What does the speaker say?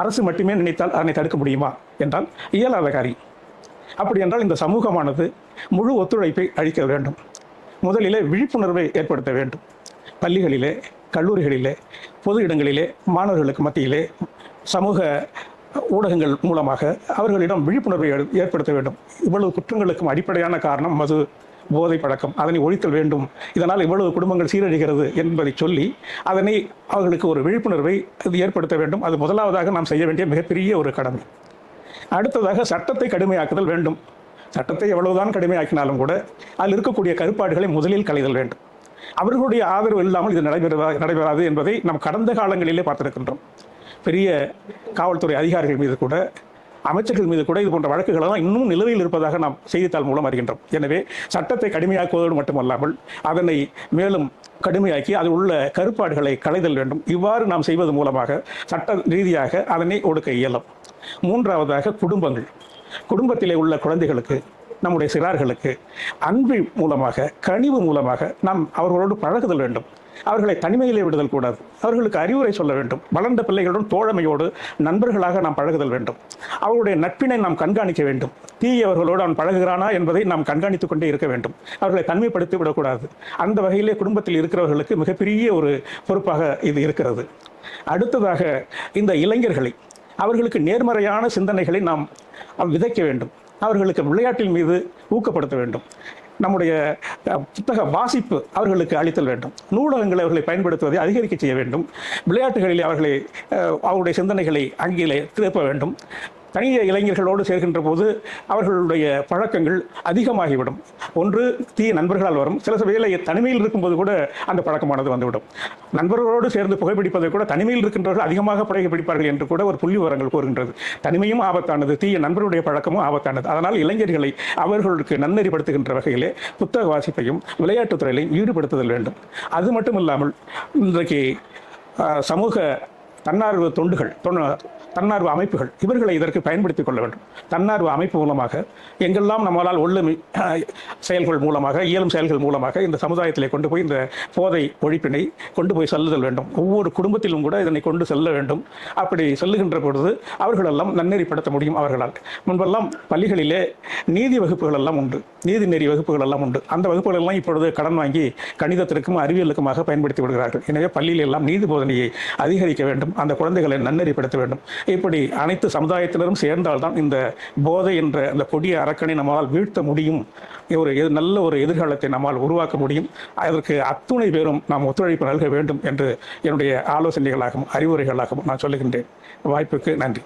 அரசு மட்டுமே நினைத்தால் அதனை தடுக்க முடியுமா என்றால் இயலாத காரியம். அப்படி என்றால் இந்த சமூகமானது முழு ஒத்துழைப்பை அளிக்க வேண்டும். முதலிலே விழிப்புணர்வை ஏற்படுத்த வேண்டும். பள்ளிகளிலே, கல்லூரிகளிலே, பொது இடங்களிலே, மாணவர்களுக்கு மத்தியிலே, சமூக ஊடகங்கள் மூலமாக அவர்களிடம் விழிப்புணர்வை ஏற்படுத்த வேண்டும். இவ்வளவு குற்றங்களுக்கும் அடிப்படையான காரணம் மது, போதை பழக்கம். அதனை ஒழித்தல் வேண்டும். இதனால் இவ்வளவு குடும்பங்கள் சீரழிகிறது என்பதை சொல்லி அதனை அவர்களுக்கு ஒரு விழிப்புணர்வை ஏற்படுத்த வேண்டும். அது முதலாவதாக நாம் செய்ய வேண்டிய மிகப்பெரிய ஒரு கடமை. அடுத்ததாக சட்டத்தை கடுமையாக்குதல் வேண்டும். சட்டத்தை எவ்வளவுதான் கடுமையாக்கினாலும் கூட அதில் இருக்கக்கூடிய கருப்பாடுகளை முதலில் களைதல் வேண்டும். அவர்களுடைய ஆதரவு இல்லாமல் இது நடைபெறாது என்பதை நாம் கடந்த காலங்களிலே பார்த்திருக்கின்றோம். பெரிய காவல்துறை அதிகாரிகள் மீது கூட, அமைச்சர்கள் மீது கூட இது போன்ற வழக்குகளெல்லாம் இன்னும் நிலுவையில் இருப்பதாக நாம் செய்தித்தாள் மூலம் அறிகின்றோம். எனவே சட்டத்தை கடுமையாக்குவதோடு மட்டுமல்லாமல் அதனை மேலும் கடுமையாக்கி அதில் உள்ள கருப்பாடுகளை களைதல் வேண்டும். இவ்வாறு நாம் செய்வது மூலமாக சட்ட ரீதியாக அதனை ஒடுக்க இயலும். மூன்றாவதாக குடும்பத்திலே உள்ள குழந்தைகளுக்கு, நம்முடைய சிறார்களுக்கு அன்பு மூலமாக, கனிவு மூலமாக நாம் அவர்களோடு பழகுதல் வேண்டும். அவர்களை தனிமையிலே விடுதல் கூடாது. அவர்களுக்கு அறிவுரை சொல்ல வேண்டும். வளர்ந்த பிள்ளைகளுடன் தோழமையோடு நண்பர்களாக நாம் பழகுதல் வேண்டும். அவர்களுடைய நட்பினை நாம் கண்காணிக்க வேண்டும். தீயவர்களோடு அவன் பழகுகிறானா என்பதை நாம் கண்காணித்துக் கொண்டே இருக்க வேண்டும். அவர்களை தனிமைப்படுத்தி விடக்கூடாது. அந்த வகையிலே குடும்பத்தில் இருக்கிறவர்களுக்கு மிகப்பெரிய ஒரு பொறுப்பாக இது இருக்கிறது. அடுத்ததாக இந்த இளைஞர்களை, அவர்களுக்கு நேர்மறையான சிந்தனைகளை நாம் விதைக்க வேண்டும். அவர்களுக்கு விளையாட்டின் மீது ஊக்கப்படுத்த வேண்டும். நம்முடைய புத்தக வாசிப்பு அவர்களுக்கு அளித்தல் வேண்டும். நூலகங்களை அவர்களை பயன்படுத்துவதை அதிகரிக்க செய்ய வேண்டும். விளையாட்டுகளில் அவருடைய சிந்தனைகளை அங்கிலே திருப்ப வேண்டும். தனிய இளைஞர்களோடு சேர்கின்ற போது அவர்களுடைய பழக்கங்கள் அதிகமாகிவிடும். ஒன்று தீய நண்பர்களால் வரும். சில வேளை தனிமையில் இருக்கும்போது கூட அந்த பழக்கமானது வந்துவிடும். நண்பர்களோடு சேர்ந்து புகைப்பிடிப்பதை கூட தனிமையில் இருக்கின்றவர்கள் அதிகமாக புகைப்பிடிப்பார்கள் என்று கூட ஒரு புள்ளி விவரங்கள் கூறுகின்றது. தனிமையும் ஆபத்தானது, தீய நண்பருடைய பழக்கமும் ஆபத்தானது. அதனால் இளைஞர்களை அவர்களுக்கு நன்னெறிப்படுத்துகின்ற வகையிலே புத்தக வாசிப்பையும் விளையாட்டுத் துறையிலையும் ஈடுபடுத்துதல் வேண்டும். அது மட்டும் இல்லாமல் இன்றைக்கு சமூக தன்னார்வ தொண்டுகள், தன்னார்வ அமைப்புகள், இவர்களை இதற்கு பயன்படுத்திக் கொள்ள வேண்டும். தன்னார்வ அமைப்பு மூலமாக எங்கெல்லாம் நம்மளால் ஒழுமை செயல்கள் மூலமாக, இயலும் செயல்கள் மூலமாக இந்த சமுதாயத்திலே கொண்டு போய் இந்த போதை ஒழிப்பினை கொண்டு போய் செல்லுதல் வேண்டும். ஒவ்வொரு குடும்பத்திலும் கூட இதனை கொண்டு செல்ல வேண்டும். அப்படி செல்லுகின்ற பொழுது அவர்களெல்லாம் நன்னெறிப்படுத்த முடியும் அவர்களால். முன்பெல்லாம் பள்ளிகளிலே நீதி வகுப்புகள் எல்லாம் உண்டு, நீதிநெறி வகுப்புகள் எல்லாம் உண்டு. அந்த வகுப்புகள் எல்லாம் இப்பொழுது கடன் வாங்கி கணிதத்திற்கும் அறிவியலுக்குமாக பயன்படுத்தி விடுகிறார்கள். எனவே பள்ளியில் எல்லாம் நீதி போதனையை அதிகரிக்க வேண்டும். அந்த குழந்தைகளை நன்னெறிப்படுத்த வேண்டும். இப்படி அனைத்து சமுதாயத்தினரும் சேர்ந்தால்தான் இந்த போதை என்ற அந்த கொடிய அரக்கனை நம்மால் வீழ்த்த முடியும். நல்ல ஒரு எதிர்காலத்தை நம்மால் உருவாக்க முடியும். அதற்கு அத்துணை பேரும் நாம் ஒத்துழைப்பு நல்க வேண்டும் என்று என்னுடைய ஆலோசனைகளாகவும் அறிவுரைகளாகவும் நான் சொல்லுகின்றேன். வாய்ப்புக்கு நன்றி.